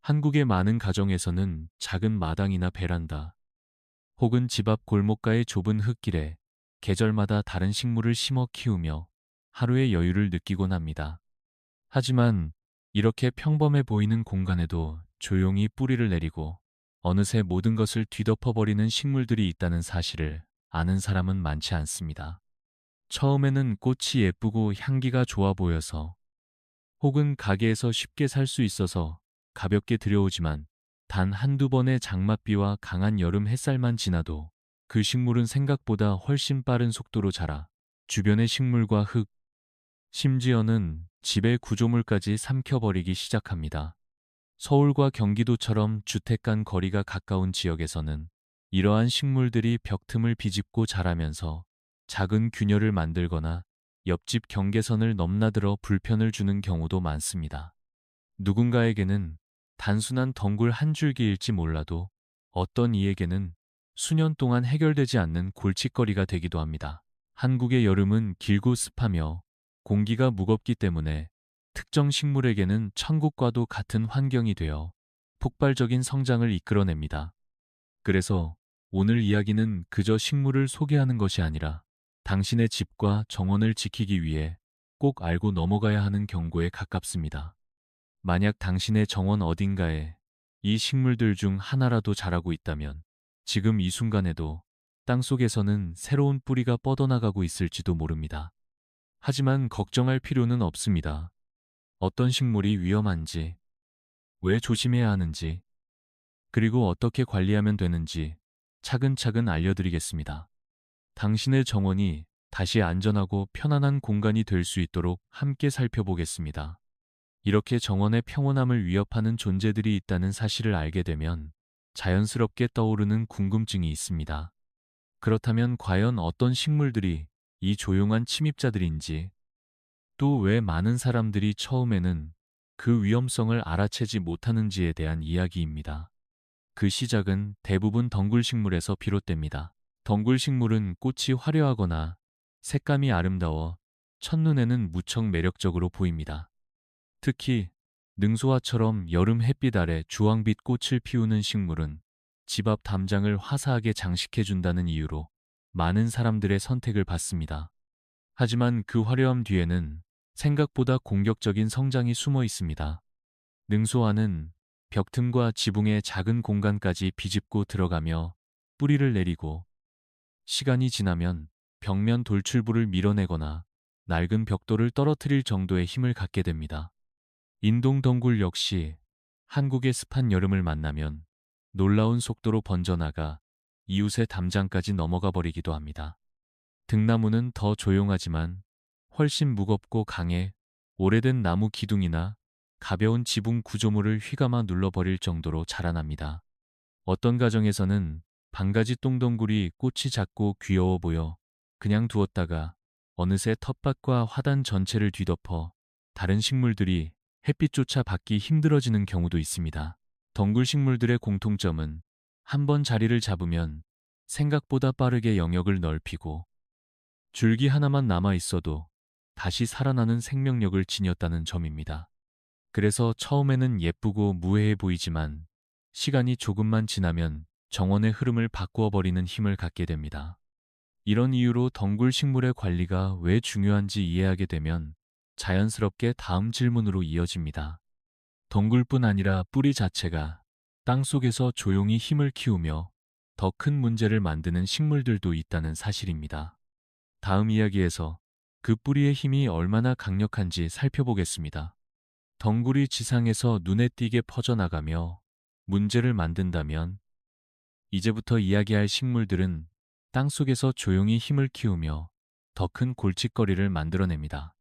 한국의 많은 가정에서는 작은 마당이나 베란다, 혹은 집 앞 골목가의 좁은 흙길에 계절마다 다른 식물을 심어 키우며 하루의 여유를 느끼곤 합니다. 하지만 이렇게 평범해 보이는 공간에도 조용히 뿌리를 내리고 어느새 모든 것을 뒤덮어버리는 식물들이 있다는 사실을 아는 사람은 많지 않습니다. 처음에는 꽃이 예쁘고 향기가 좋아 보여서, 혹은 가게에서 쉽게 살 수 있어서 가볍게 들여오지만, 단 한두 번의 장맛비와 강한 여름 햇살만 지나도 그 식물은 생각보다 훨씬 빠른 속도로 자라 주변의 식물과 흙, 심지어는 집의 구조물까지 삼켜버리기 시작합니다. 서울과 경기도처럼 주택 간 거리가 가까운 지역에서는 이러한 식물들이 벽틈을 비집고 자라면서 작은 균열을 만들거나 옆집 경계선을 넘나들어 불편을 주는 경우도 많습니다. 누군가에게는 단순한 덩굴 한 줄기일지 몰라도 어떤 이에게는 수년 동안 해결되지 않는 골칫거리가 되기도 합니다. 한국의 여름은 길고 습하며 공기가 무겁기 때문에 특정 식물에게는 천국과도 같은 환경이 되어 폭발적인 성장을 이끌어냅니다. 그래서 오늘 이야기는 그저 식물을 소개하는 것이 아니라 당신의 집과 정원을 지키기 위해 꼭 알고 넘어가야 하는 경고에 가깝습니다. 만약 당신의 정원 어딘가에 이 식물들 중 하나라도 자라고 있다면 지금 이 순간에도 땅속에서는 새로운 뿌리가 뻗어나가고 있을지도 모릅니다. 하지만 걱정할 필요는 없습니다. 어떤 식물이 위험한지, 왜 조심해야 하는지, 그리고 어떻게 관리하면 되는지 차근차근 알려드리겠습니다. 당신의 정원이 다시 안전하고 편안한 공간이 될 수 있도록 함께 살펴보겠습니다. 이렇게 정원의 평온함을 위협하는 존재들이 있다는 사실을 알게 되면 자연스럽게 떠오르는 궁금증이 있습니다. 그렇다면 과연 어떤 식물들이 이 조용한 침입자들인지, 또 왜 많은 사람들이 처음에는 그 위험성을 알아채지 못하는지에 대한 이야기입니다. 그 시작은 대부분 덩굴식물에서 비롯됩니다. 덩굴식물은 꽃이 화려하거나 색감이 아름다워 첫눈에는 무척 매력적으로 보입니다. 특히 능소화처럼 여름 햇빛 아래 주황빛 꽃을 피우는 식물은 집 앞 담장을 화사하게 장식해준다는 이유로 많은 사람들의 선택을 받습니다. 하지만 그 화려함 뒤에는 생각보다 공격적인 성장이 숨어 있습니다. 능소화는 벽틈과 지붕의 작은 공간까지 비집고 들어가며 뿌리를 내리고, 시간이 지나면 벽면 돌출부를 밀어내거나 낡은 벽돌을 떨어뜨릴 정도의 힘을 갖게 됩니다. 인동덩굴 역시 한국의 습한 여름을 만나면 놀라운 속도로 번져나가 이웃의 담장까지 넘어가 버리기도 합니다. 등나무는 더 조용하지만 훨씬 무겁고 강해 오래된 나무 기둥이나 가벼운 지붕 구조물을 휘감아 눌러버릴 정도로 자라납니다. 어떤 가정에서는 방가지 똥덩굴이 꽃이 작고 귀여워 보여 그냥 두었다가 어느새 텃밭과 화단 전체를 뒤덮어 다른 식물들이 햇빛조차 받기 힘들어지는 경우도 있습니다. 덩굴 식물들의 공통점은 한 번 자리를 잡으면 생각보다 빠르게 영역을 넓히고, 줄기 하나만 남아 있어도 다시 살아나는 생명력을 지녔다는 점입니다. 그래서 처음에는 예쁘고 무해해 보이지만 시간이 조금만 지나면 정원의 흐름을 바꾸어 버리는 힘을 갖게 됩니다. 이런 이유로 덩굴 식물의 관리가 왜 중요한지 이해하게 되면 자연스럽게 다음 질문으로 이어집니다. 덩굴뿐 아니라 뿌리 자체가 땅속에서 조용히 힘을 키우며 더 큰 문제를 만드는 식물들도 있다는 사실입니다. 다음 이야기에서 그 뿌리의 힘이 얼마나 강력한지 살펴보겠습니다. 덩굴이 지상에서 눈에 띄게 퍼져나가며 문제를 만든다면, 이제부터 이야기할 식물들은 땅속에서 조용히 힘을 키우며 더 큰 골칫거리를 만들어냅니다.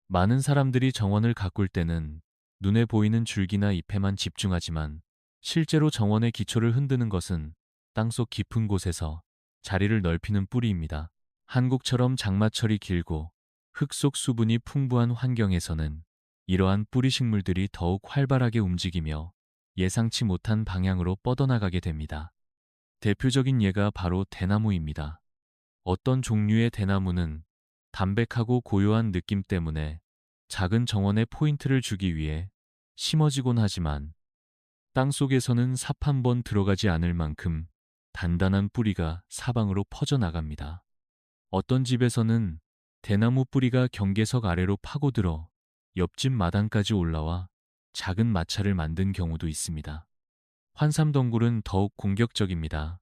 많은 사람들이 정원을 가꿀 때는 눈에 보이는 줄기나 잎에만 집중하지만 실제로 정원의 기초를 흔드는 것은 땅속 깊은 곳에서 자리를 넓히는 뿌리입니다. 한국처럼 장마철이 길고 흙 속 수분이 풍부한 환경에서는 이러한 뿌리 식물들이 더욱 활발하게 움직이며 예상치 못한 방향으로 뻗어나가게 됩니다. 대표적인 예가 바로 대나무입니다. 어떤 종류의 대나무는 담백하고 고요한 느낌 때문에 작은 정원에 포인트를 주기 위해 심어지곤 하지만, 땅속에서는 삽 한 번 들어가지 않을 만큼 단단한 뿌리가 사방으로 퍼져나갑니다. 어떤 집에서는 대나무 뿌리가 경계석 아래로 파고들어 옆집 마당까지 올라와 작은 마차를 만든 경우도 있습니다. 환삼덩굴은 더욱 공격적입니다.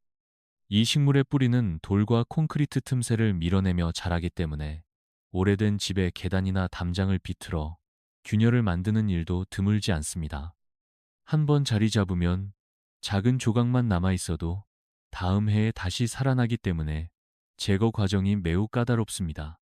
이 식물의 뿌리는 돌과 콘크리트 틈새를 밀어내며 자라기 때문에 오래된 집의 계단이나 담장을 비틀어 균열을 만드는 일도 드물지 않습니다. 한 번 자리 잡으면 작은 조각만 남아 있어도 다음 해에 다시 살아나기 때문에 제거 과정이 매우 까다롭습니다.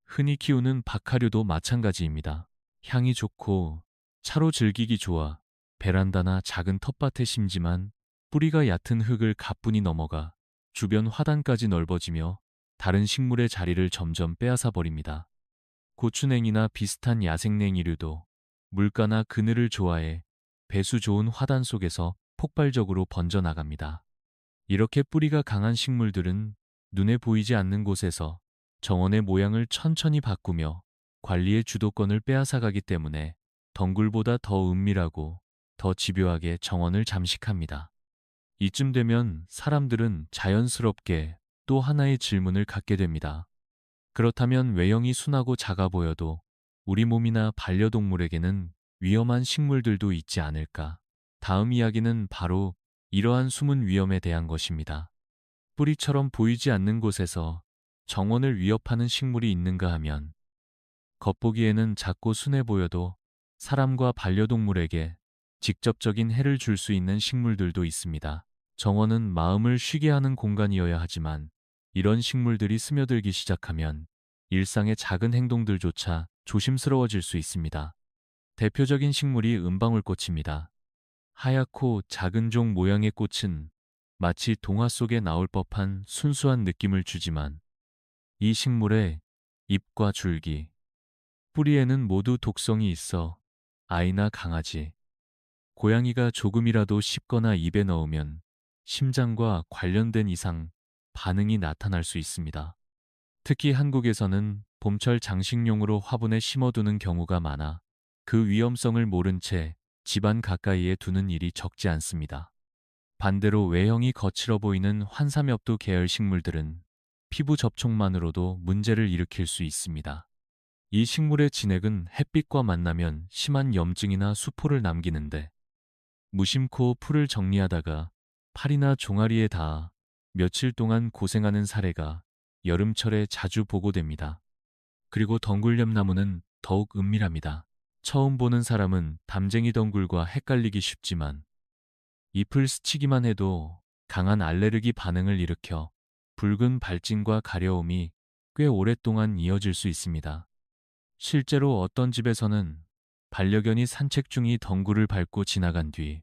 흔히 키우는 박하류도 마찬가지입니다. 향이 좋고 차로 즐기기 좋아 베란다나 작은 텃밭에 심지만 뿌리가 얕은 흙을 가뿐히 넘어가 주변 화단까지 넓어지며 다른 식물의 자리를 점점 빼앗아 버립니다. 고추냉이나 비슷한 야생냉이류도 물가나 그늘을 좋아해 배수 좋은 화단 속에서 폭발적으로 번져나갑니다. 이렇게 뿌리가 강한 식물들은 눈에 보이지 않는 곳에서 정원의 모양을 천천히 바꾸며 관리의 주도권을 빼앗아가기 때문에 덩굴보다 더 은밀하고 더 집요하게 정원을 잠식합니다. 이쯤 되면 사람들은 자연스럽게 또 하나의 질문을 갖게 됩니다. 그렇다면 외형이 순하고 작아 보여도 우리 몸이나 반려동물에게는 위험한 식물들도 있지 않을까? 다음 이야기는 바로 이러한 숨은 위험에 대한 것입니다. 뿌리처럼 보이지 않는 곳에서 정원을 위협하는 식물이 있는가 하면 겉보기에는 작고 순해 보여도 사람과 반려동물에게 직접적인 해를 줄 수 있는 식물들도 있습니다. 정원은 마음을 쉬게 하는 공간이어야 하지만 이런 식물들이 스며들기 시작하면 일상의 작은 행동들조차 조심스러워질 수 있습니다. 대표적인 식물이 은방울꽃입니다. 하얗고 작은 종 모양의 꽃은 마치 동화 속에 나올 법한 순수한 느낌을 주지만 이 식물의 잎과 줄기, 뿌리에는 모두 독성이 있어 아이나 강아지, 고양이가 조금이라도 씹거나 입에 넣으면 심장과 관련된 이상 반응이 나타날 수 있습니다. 특히 한국에서는 봄철 장식용으로 화분에 심어두는 경우가 많아 그 위험성을 모른 채 집안 가까이에 두는 일이 적지 않습니다. 반대로 외형이 거칠어 보이는 환삼엽도 계열 식물들은 피부 접촉만으로도 문제를 일으킬 수 있습니다. 이 식물의 진액은 햇빛과 만나면 심한 염증이나 수포를 남기는데 무심코 풀을 정리하다가 팔이나 종아리에 닿아 며칠 동안 고생하는 사례가 여름철에 자주 보고됩니다. 그리고 덩굴염나무는 더욱 은밀합니다. 처음 보는 사람은 담쟁이 덩굴과 헷갈리기 쉽지만 잎을 스치기만 해도 강한 알레르기 반응을 일으켜 붉은 발진과 가려움이 꽤 오랫동안 이어질 수 있습니다. 실제로 어떤 집에서는 반려견이 산책 중이 덩굴을 밟고 지나간 뒤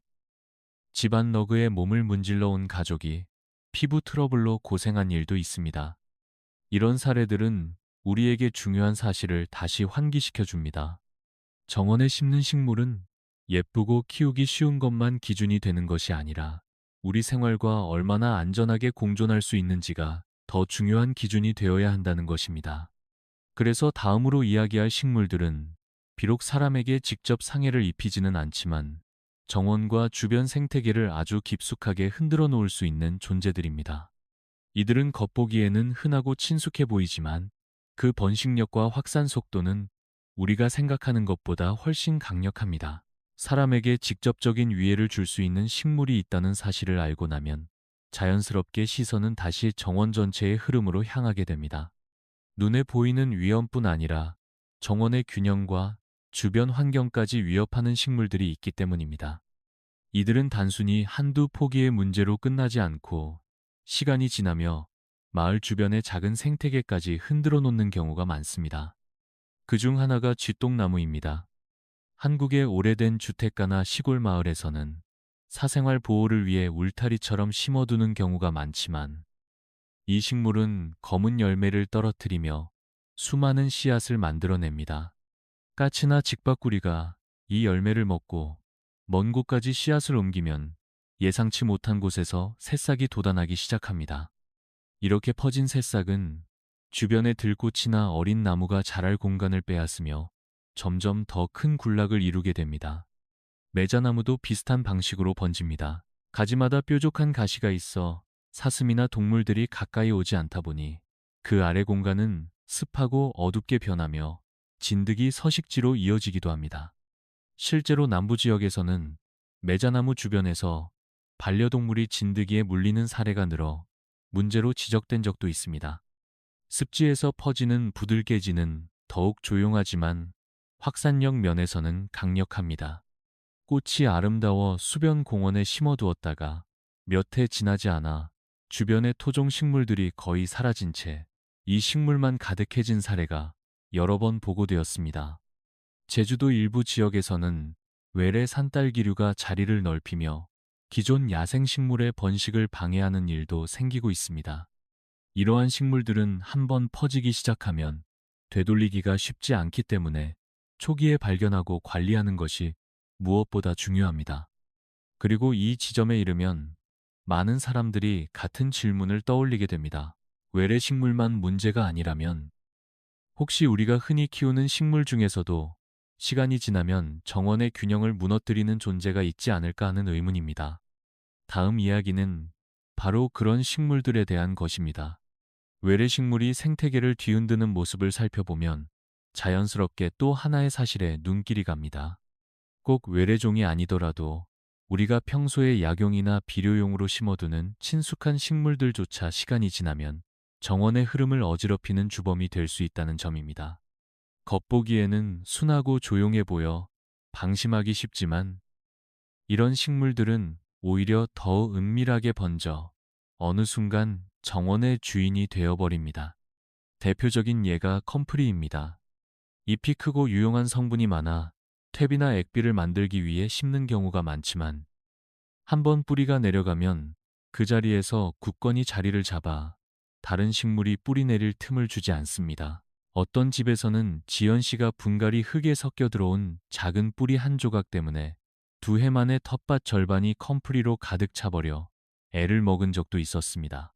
집안 러그에 몸을 문질러 온 가족이 피부 트러블로 고생한 일도 있습니다. 이런 사례들은 우리에게 중요한 사실을 다시 환기시켜 줍니다. 정원에 심는 식물은 예쁘고 키우기 쉬운 것만 기준이 되는 것이 아니라 우리 생활과 얼마나 안전하게 공존할 수 있는지가 더 중요한 기준이 되어야 한다는 것입니다. 그래서 다음으로 이야기할 식물들은 비록 사람에게 직접 상해를 입히지는 않지만 정원과 주변 생태계를 아주 깊숙하게 흔들어 놓을 수 있는 존재들입니다. 이들은 겉보기에는 흔하고 친숙해 보이지만 그 번식력과 확산 속도는 우리가 생각하는 것보다 훨씬 강력합니다. 사람에게 직접적인 위해를 줄 수 있는 식물이 있다는 사실을 알고 나면 자연스럽게 시선은 다시 정원 전체의 흐름으로 향하게 됩니다. 눈에 보이는 위험뿐 아니라 정원의 균형과 주변 환경까지 위협하는 식물들이 있기 때문입니다. 이들은 단순히 한두 포기의 문제로 끝나지 않고 시간이 지나며 마을 주변의 작은 생태계까지 흔들어 놓는 경우가 많습니다. 그중 하나가 쥐똥나무입니다. 한국의 오래된 주택가나 시골 마을에서는 사생활 보호를 위해 울타리처럼 심어두는 경우가 많지만 이 식물은 검은 열매를 떨어뜨리며 수많은 씨앗을 만들어냅니다. 까치나 직박구리가 이 열매를 먹고 먼 곳까지 씨앗을 옮기면 예상치 못한 곳에서 새싹이 돋아나기 시작합니다. 이렇게 퍼진 새싹은 주변의 들꽃이나 어린 나무가 자랄 공간을 빼앗으며 점점 더 큰 군락을 이루게 됩니다. 매자나무도 비슷한 방식으로 번집니다. 가지마다 뾰족한 가시가 있어 사슴이나 동물들이 가까이 오지 않다 보니 그 아래 공간은 습하고 어둡게 변하며 진드기 서식지로 이어지기도 합니다. 실제로 남부 지역에서는 매자나무 주변에서 반려동물이 진드기에 물리는 사례가 늘어 문제로 지적된 적도 있습니다. 습지에서 퍼지는 부들개지는 더욱 조용하지만 확산력 면에서는 강력합니다. 꽃이 아름다워 수변 공원에 심어두었다가 몇 해 지나지 않아 주변의 토종 식물들이 거의 사라진 채 이 식물만 가득해진 사례가 여러 번 보고되었습니다. 제주도 일부 지역에서는 외래 산딸기류가 자리를 넓히며 기존 야생식물의 번식을 방해하는 일도 생기고 있습니다. 이러한 식물들은 한번 퍼지기 시작하면 되돌리기가 쉽지 않기 때문에 초기에 발견하고 관리하는 것이 무엇보다 중요합니다. 그리고 이 지점에 이르면 많은 사람들이 같은 질문을 떠올리게 됩니다. 외래 식물만 문제가 아니라면 혹시 우리가 흔히 키우는 식물 중에서도 시간이 지나면 정원의 균형을 무너뜨리는 존재가 있지 않을까 하는 의문입니다. 다음 이야기는 바로 그런 식물들에 대한 것입니다. 외래 식물이 생태계를 뒤흔드는 모습을 살펴보면 자연스럽게 또 하나의 사실에 눈길이 갑니다. 꼭 외래종이 아니더라도 우리가 평소에 약용이나 비료용으로 심어두는 친숙한 식물들조차 시간이 지나면 정원의 흐름을 어지럽히는 주범이 될 수 있다는 점입니다. 겉보기에는 순하고 조용해 보여 방심하기 쉽지만 이런 식물들은 오히려 더 은밀하게 번져 어느 순간 정원의 주인이 되어버립니다. 대표적인 예가 컴프리입니다. 잎이 크고 유용한 성분이 많아 퇴비나 액비를 만들기 위해 심는 경우가 많지만 한번 뿌리가 내려가면 그 자리에서 굳건히 자리를 잡아 다른 식물이 뿌리 내릴 틈을 주지 않습니다. 어떤 집에서는 지연 씨가 분갈이 흙에 섞여 들어온 작은 뿌리 한 조각 때문에 2해 만에 텃밭 절반이 컴프리로 가득 차버려 애를 먹은 적도 있었습니다.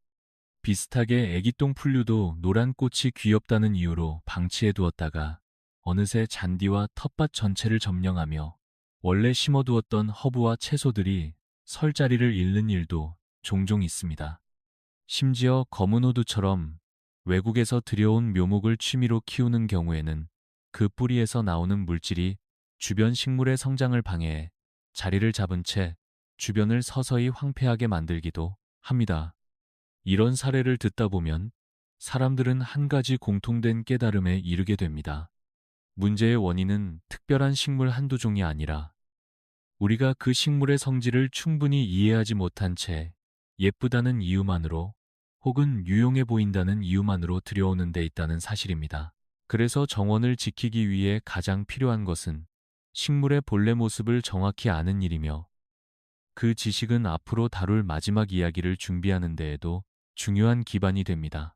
비슷하게 애기똥 풀류도 노란 꽃이 귀엽다는 이유로 방치해 두었다가 어느새 잔디와 텃밭 전체를 점령하며 원래 심어두었던 허브와 채소들이 설 자리를 잃는 일도 종종 있습니다. 심지어 검은 호두처럼 외국에서 들여온 묘목을 취미로 키우는 경우에는 그 뿌리에서 나오는 물질이 주변 식물의 성장을 방해해 자리를 잡은 채 주변을 서서히 황폐하게 만들기도 합니다. 이런 사례를 듣다 보면 사람들은 한 가지 공통된 깨달음에 이르게 됩니다. 문제의 원인은 특별한 식물 한두 종이 아니라 우리가 그 식물의 성질을 충분히 이해하지 못한 채 예쁘다는 이유만으로 혹은 유용해 보인다는 이유만으로 들여오는 데 있다는 사실입니다. 그래서 정원을 지키기 위해 가장 필요한 것은 식물의 본래 모습을 정확히 아는 일이며 그 지식은 앞으로 다룰 마지막 이야기를 준비하는 데에도 중요한 기반이 됩니다.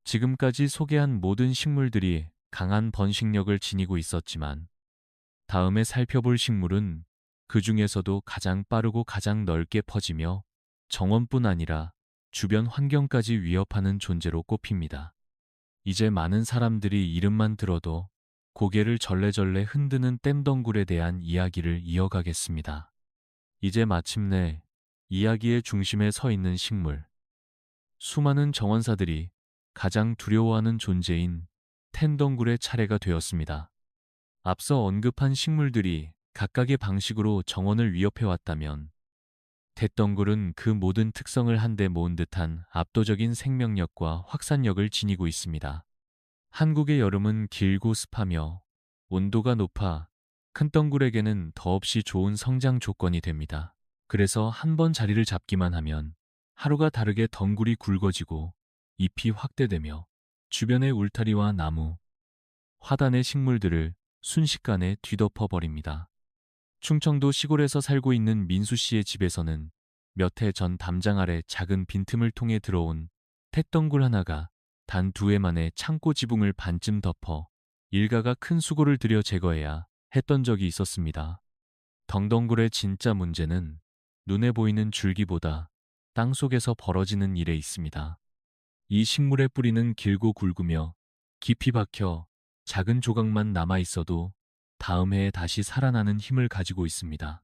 지금까지 소개한 모든 식물들이 강한 번식력을 지니고 있었지만 다음에 살펴볼 식물은 그 중에서도 가장 빠르고 가장 넓게 퍼지며 정원뿐 아니라 주변 환경까지 위협하는 존재로 꼽힙니다. 이제 많은 사람들이 이름만 들어도 고개를 절레절레 흔드는 댐덩굴에 대한 이야기를 이어가겠습니다. 이제 마침내 이야기의 중심에 서 있는 식물. 수많은 정원사들이 가장 두려워하는 존재인 텐덩굴의 차례가 되었습니다. 앞서 언급한 식물들이 각각의 방식으로 정원을 위협해왔다면 텟덩굴은 그 모든 특성을 한데 모은 듯한 압도적인 생명력과 확산력을 지니고 있습니다. 한국의 여름은 길고 습하며 온도가 높아 큰 덩굴에게는 더없이 좋은 성장 조건이 됩니다. 그래서 한 번 자리를 잡기만 하면 하루가 다르게 덩굴이 굵어지고 잎이 확대되며 주변의 울타리와 나무, 화단의 식물들을 순식간에 뒤덮어 버립니다. 충청도 시골에서 살고 있는 민수 씨의 집에서는 몇 해 전 담장 아래 작은 빈틈을 통해 들어온 텟덩굴 하나가 단 2해 만에 창고 지붕을 반쯤 덮어 일가가 큰 수고를 들여 제거해야 했던 적이 있었습니다. 덩덩굴의 진짜 문제는 눈에 보이는 줄기보다 땅속에서 벌어지는 일에 있습니다. 이 식물의 뿌리는 길고 굵으며 깊이 박혀 작은 조각만 남아 있어도 다음 해에 다시 살아나는 힘을 가지고 있습니다.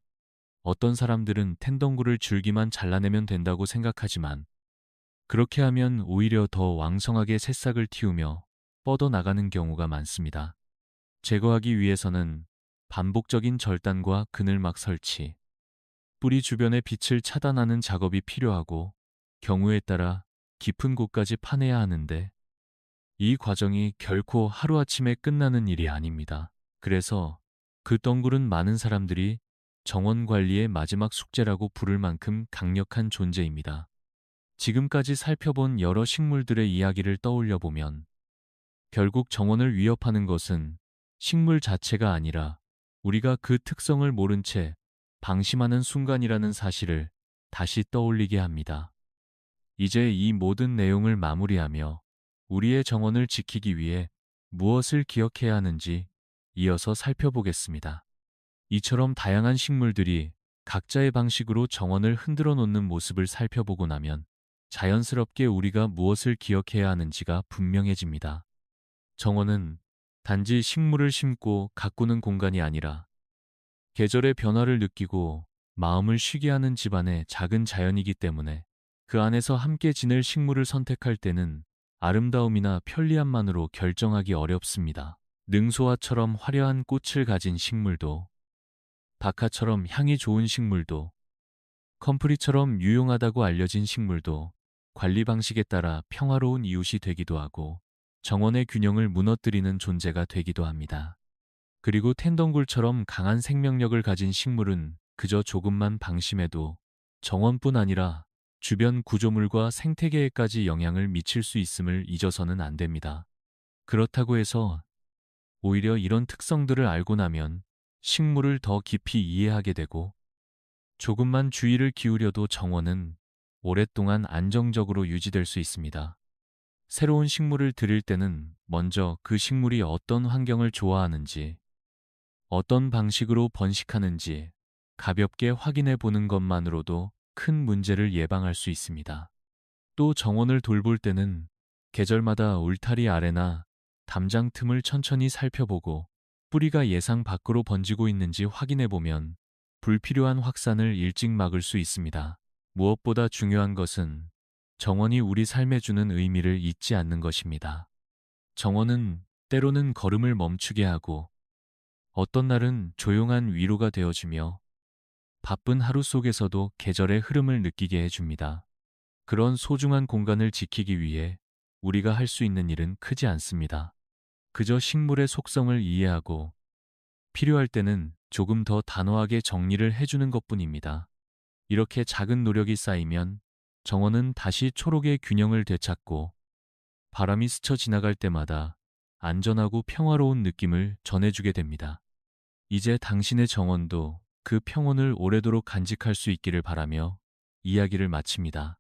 어떤 사람들은 텐덩굴을 줄기만 잘라내면 된다고 생각하지만 그렇게 하면 오히려 더 왕성하게 새싹을 틔우며 뻗어나가는 경우가 많습니다. 제거하기 위해서는 반복적인 절단과 그늘막 설치, 뿌리 주변의 빛을 차단하는 작업이 필요하고 경우에 따라 깊은 곳까지 파내야 하는데 이 과정이 결코 하루아침에 끝나는 일이 아닙니다. 그래서 그 덩굴은 많은 사람들이 정원 관리의 마지막 숙제라고 부를 만큼 강력한 존재입니다. 지금까지 살펴본 여러 식물들의 이야기를 떠올려 보면 결국 정원을 위협하는 것은 식물 자체가 아니라 우리가 그 특성을 모른 채 방심하는 순간이라는 사실을 다시 떠올리게 합니다. 이제 이 모든 내용을 마무리하며 우리의 정원을 지키기 위해 무엇을 기억해야 하는지 이어서 살펴보겠습니다. 이처럼 다양한 식물들이 각자의 방식으로 정원을 흔들어 놓는 모습을 살펴보고 나면 자연스럽게 우리가 무엇을 기억해야 하는지가 분명해집니다. 정원은 단지 식물을 심고 가꾸는 공간이 아니라 계절의 변화를 느끼고 마음을 쉬게 하는 집안의 작은 자연이기 때문에 그 안에서 함께 지낼 식물을 선택할 때는 아름다움이나 편리함만으로 결정하기 어렵습니다. 능소화처럼 화려한 꽃을 가진 식물도, 박하처럼 향이 좋은 식물도, 컴프리처럼 유용하다고 알려진 식물도 관리 방식에 따라 평화로운 이웃이 되기도 하고 정원의 균형을 무너뜨리는 존재가 되기도 합니다. 그리고 텐덩굴처럼 강한 생명력을 가진 식물은 그저 조금만 방심해도 정원뿐 아니라 주변 구조물과 생태계에까지 영향을 미칠 수 있음을 잊어서는 안 됩니다. 그렇다고 해서 오히려 이런 특성들을 알고 나면 식물을 더 깊이 이해하게 되고 조금만 주의를 기울여도 정원은 오랫동안 안정적으로 유지될 수 있습니다. 새로운 식물을 들일 때는 먼저 그 식물이 어떤 환경을 좋아하는지, 어떤 방식으로 번식하는지 가볍게 확인해 보는 것만으로도 큰 문제를 예방할 수 있습니다. 또 정원을 돌볼 때는 계절마다 울타리 아래나 담장 틈을 천천히 살펴보고 뿌리가 예상 밖으로 번지고 있는지 확인해 보면 불필요한 확산을 일찍 막을 수 있습니다. 무엇보다 중요한 것은 정원이 우리 삶에 주는 의미를 잊지 않는 것입니다. 정원은 때로는 걸음을 멈추게 하고 어떤 날은 조용한 위로가 되어주며 바쁜 하루 속에서도 계절의 흐름을 느끼게 해줍니다. 그런 소중한 공간을 지키기 위해 우리가 할 수 있는 일은 크지 않습니다. 그저 식물의 속성을 이해하고 필요할 때는 조금 더 단호하게 정리를 해주는 것뿐입니다. 이렇게 작은 노력이 쌓이면 정원은 다시 초록의 균형을 되찾고 바람이 스쳐 지나갈 때마다 안전하고 평화로운 느낌을 전해주게 됩니다. 이제 당신의 정원도 그 평온을 오래도록 간직할 수 있기를 바라며 이야기를 마칩니다.